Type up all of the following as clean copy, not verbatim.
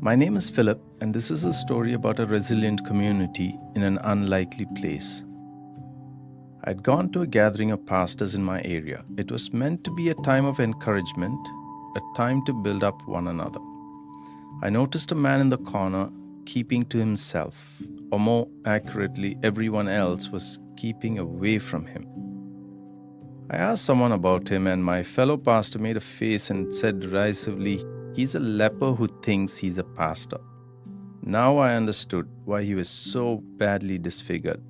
My name is Philip, and this is a story about a resilient community in an unlikely place. I'd gone to a gathering of pastors in my area. It was meant to be a time of encouragement, a time to build up one another. I noticed a man in the corner keeping to himself, or more accurately, everyone else was keeping away from him. I asked someone about him, and my fellow pastor made a face and said derisively, "He's a leper who thinks he's a pastor." Now I understood why he was so badly disfigured.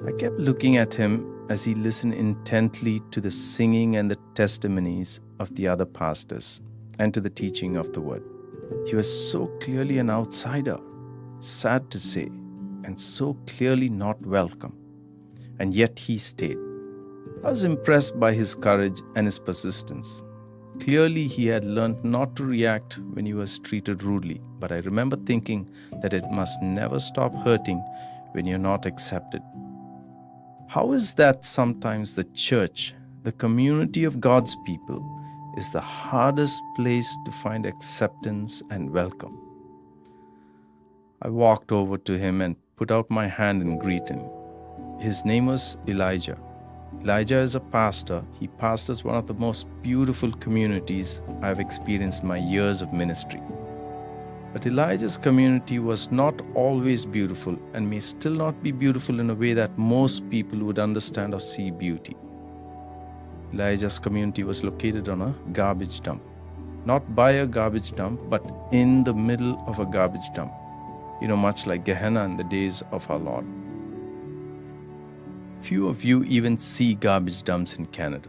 I kept looking at him as he listened intently to the singing and the testimonies of the other pastors and to the teaching of the word. He was so clearly an outsider, sad to say, and so clearly not welcome. And yet he stayed. I was impressed by his courage and his persistence. Clearly, he had learned not to react when he was treated rudely, but I remember thinking that it must never stop hurting when you're not accepted. How is that sometimes the church, the community of God's people, is the hardest place to find acceptance and welcome? I walked over to him and put out my hand in greeting. His name was Elijah. Elijah is a pastor. He pastors one of the most beautiful communities I have experienced in my years of ministry. But Elijah's community was not always beautiful and may still not be beautiful in a way that most people would understand or see beauty. Elijah's community was located on a garbage dump. Not by a garbage dump, but in the middle of a garbage dump. Much like Gehenna in the days of our Lord. Few of you even see garbage dumps in Canada.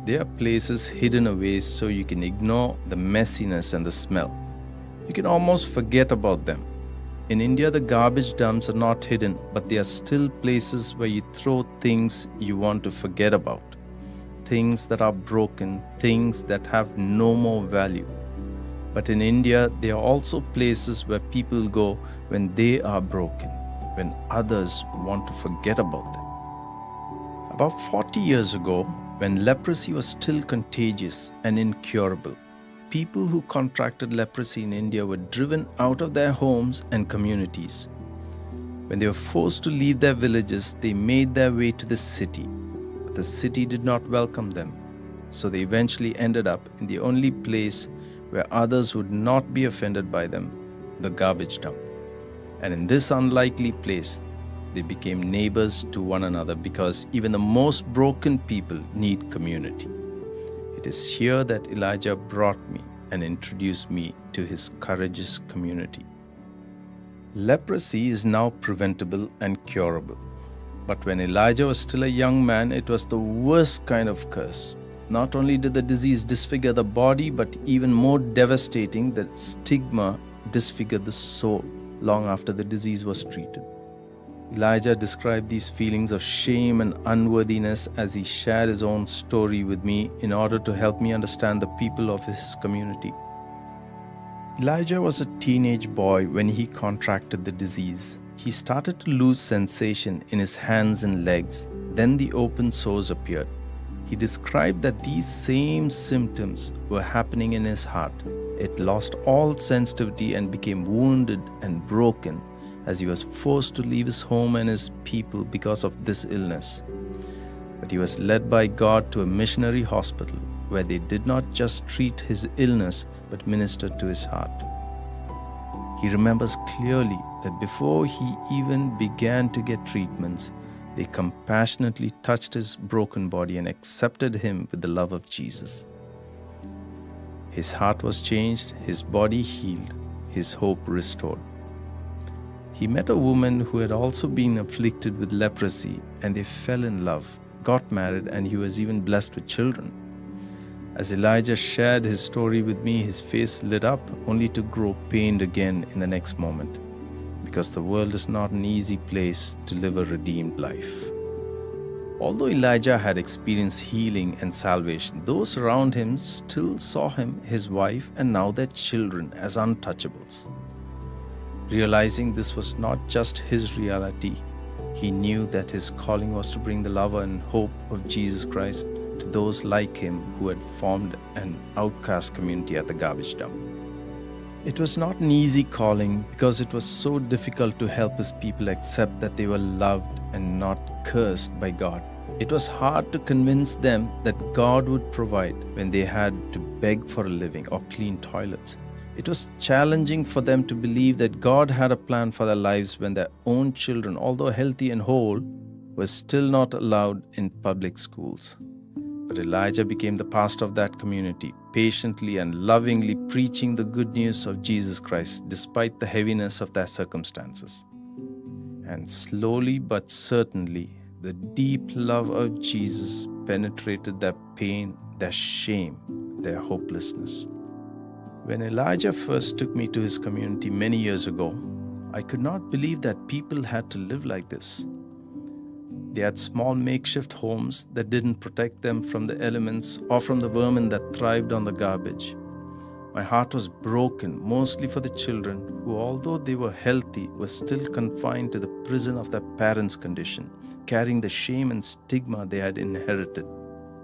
They are places hidden away so you can ignore the messiness and the smell. You can almost forget about them. In India, the garbage dumps are not hidden, but they are still places where you throw things you want to forget about. Things that are broken, things that have no more value. But in India, they are also places where people go when they are broken, when others want to forget about them. About 40 years ago, when leprosy was still contagious and incurable, people who contracted leprosy in India were driven out of their homes and communities. When they were forced to leave their villages, they made their way to the city. But the city did not welcome them, so they eventually ended up in the only place where others would not be offended by them, the garbage dump. And in this unlikely place, they became neighbors to one another because even the most broken people need community. It is here that Elijah brought me and introduced me to his courageous community. Leprosy is now preventable and curable. But when Elijah was still a young man, it was the worst kind of curse. Not only did the disease disfigure the body, but even more devastating, the stigma disfigured the soul long after the disease was treated. Elijah described these feelings of shame and unworthiness as he shared his own story with me in order to help me understand the people of his community. Elijah was a teenage boy when he contracted the disease. He started to lose sensation in his hands and legs. Then the open sores appeared. He described that these same symptoms were happening in his heart. It lost all sensitivity and became wounded and broken as he was forced to leave his home and his people because of this illness. But he was led by God to a missionary hospital where they did not just treat his illness but ministered to his heart. He remembers clearly that before he even began to get treatments, they compassionately touched his broken body and accepted him with the love of Jesus. His heart was changed, his body healed, his hope restored. He met a woman who had also been afflicted with leprosy, and they fell in love, got married, and he was even blessed with children. As Elijah shared his story with me, his face lit up, only to grow pained again in the next moment, because the world is not an easy place to live a redeemed life. Although Elijah had experienced healing and salvation, those around him still saw him, his wife, and now their children as untouchables. Realizing this was not just his reality, he knew that his calling was to bring the love and hope of Jesus Christ to those like him who had formed an outcast community at the garbage dump. It was not an easy calling because it was so difficult to help his people accept that they were loved and not cursed by God. It was hard to convince them that God would provide when they had to beg for a living or clean toilets. It was challenging for them to believe that God had a plan for their lives when their own children, although healthy and whole, were still not allowed in public schools. But Elijah became the pastor of that community, patiently and lovingly preaching the good news of Jesus Christ despite the heaviness of their circumstances. And slowly but certainly, the deep love of Jesus penetrated their pain, their shame, their hopelessness. When Elijah first took me to his community many years ago, I could not believe that people had to live like this. They had small makeshift homes that didn't protect them from the elements or from the vermin that thrived on the garbage. My heart was broken, mostly for the children who, although they were healthy, were still confined to the prison of their parents' condition, carrying the shame and stigma they had inherited.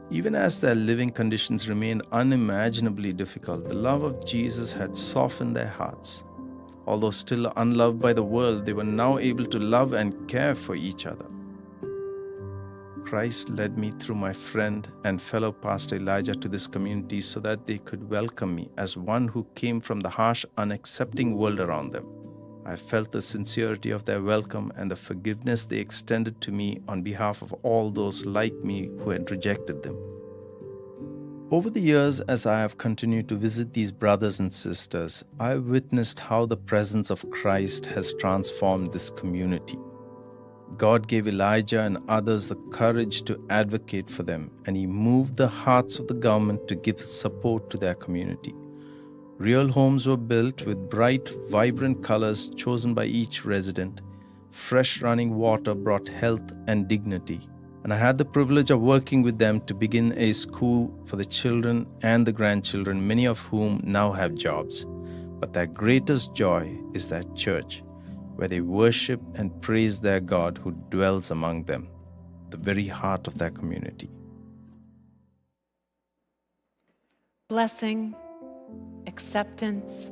Even as their living conditions remained unimaginably difficult, the love of Jesus had softened their hearts. Although still unloved by the world, they were now able to love and care for each other. Christ led me through my friend and fellow pastor Elijah to this community so that they could welcome me as one who came from the harsh, unaccepting world around them. I felt the sincerity of their welcome and the forgiveness they extended to me on behalf of all those like me who had rejected them. Over the years, as I have continued to visit these brothers and sisters, I have witnessed how the presence of Christ has transformed this community. God gave Elijah and others the courage to advocate for them, and he moved the hearts of the government to give support to their community. Real homes were built with bright, vibrant colors chosen by each resident. Fresh running water brought health and dignity. And I had the privilege of working with them to begin a school for the children and the grandchildren, many of whom now have jobs. But their greatest joy is their church, where they worship and praise their God who dwells among them, the very heart of their community. Blessing, acceptance,